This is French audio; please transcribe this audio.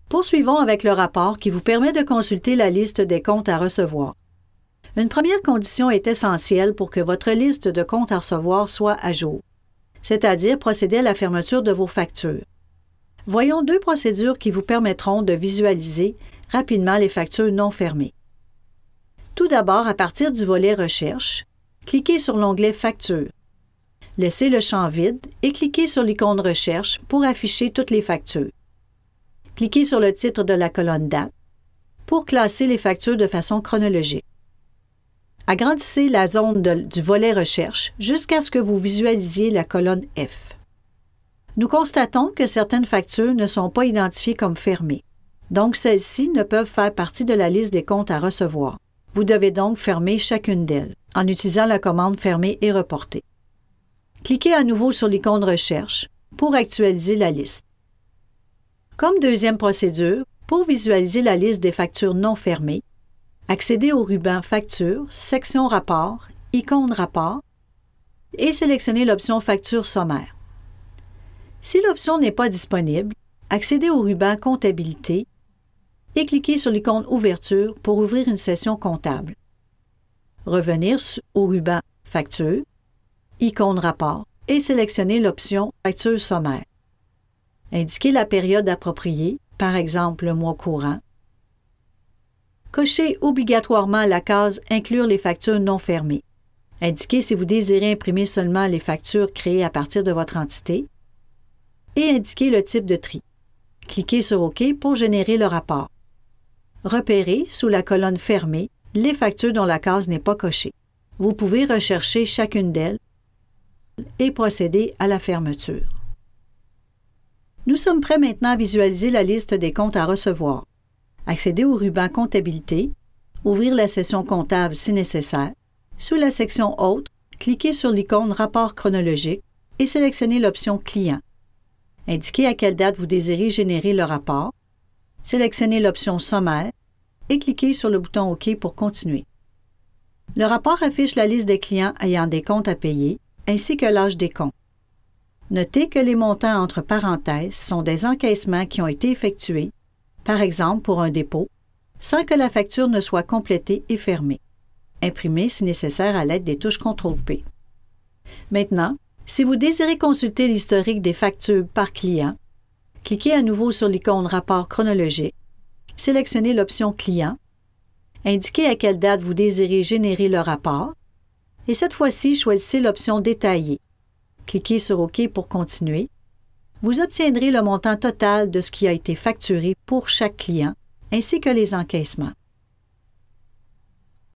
Poursuivons avec le rapport qui vous permet de consulter la liste des comptes à recevoir. Une première condition est essentielle pour que votre liste de comptes à recevoir soit à jour, c'est-à-dire procéder à la fermeture de vos factures. Voyons 2 procédures qui vous permettront de visualiser rapidement les factures non fermées. Tout d'abord, à partir du volet Recherche, cliquez sur l'onglet Factures. Laissez le champ vide et cliquez sur l'icône Recherche pour afficher toutes les factures. Cliquez sur le titre de la colonne Date pour classer les factures de façon chronologique. Agrandissez la zone du volet Recherche jusqu'à ce que vous visualisiez la colonne F. Nous constatons que certaines factures ne sont pas identifiées comme fermées, donc celles-ci ne peuvent faire partie de la liste des comptes à recevoir. Vous devez donc fermer chacune d'elles en utilisant la commande Fermer et reporter. Cliquez à nouveau sur l'icône Recherche pour actualiser la liste. Comme deuxième procédure, pour visualiser la liste des factures non fermées, accédez au ruban Factures, section Rapport, icône Rapport et sélectionnez l'option Facture sommaire. Si l'option n'est pas disponible, accédez au ruban Comptabilité et cliquez sur l'icône Ouverture pour ouvrir une session comptable. Revenir au ruban Facture, icône Rapport et sélectionnez l'option Facture sommaire. Indiquez la période appropriée, par exemple le mois courant. Cochez obligatoirement la case « Inclure les factures non fermées ». Indiquez si vous désirez imprimer seulement les factures créées à partir de votre entité et indiquez le type de tri. Cliquez sur OK pour générer le rapport. Repérez, sous la colonne « Fermée », les factures dont la case n'est pas cochée. Vous pouvez rechercher chacune d'elles et procéder à la fermeture. Nous sommes prêts maintenant à visualiser la liste des comptes à recevoir. Accédez au ruban Comptabilité, ouvrir la session comptable si nécessaire. Sous la section Autres, cliquez sur l'icône Rapport chronologique et sélectionnez l'option Client. Indiquez à quelle date vous désirez générer le rapport. Sélectionnez l'option Sommaire et cliquez sur le bouton OK pour continuer. Le rapport affiche la liste des clients ayant des comptes à payer ainsi que l'âge des comptes. Notez que les montants entre parenthèses sont des encaissements qui ont été effectués, par exemple pour un dépôt, sans que la facture ne soit complétée et fermée. Imprimez si nécessaire à l'aide des touches CTRL-P. Maintenant, si vous désirez consulter l'historique des factures par client, cliquez à nouveau sur l'icône Rapport chronologique, sélectionnez l'option Client, indiquez à quelle date vous désirez générer le rapport et cette fois-ci, choisissez l'option Détailler. Cliquez sur OK pour continuer. Vous obtiendrez le montant total de ce qui a été facturé pour chaque client, ainsi que les encaissements.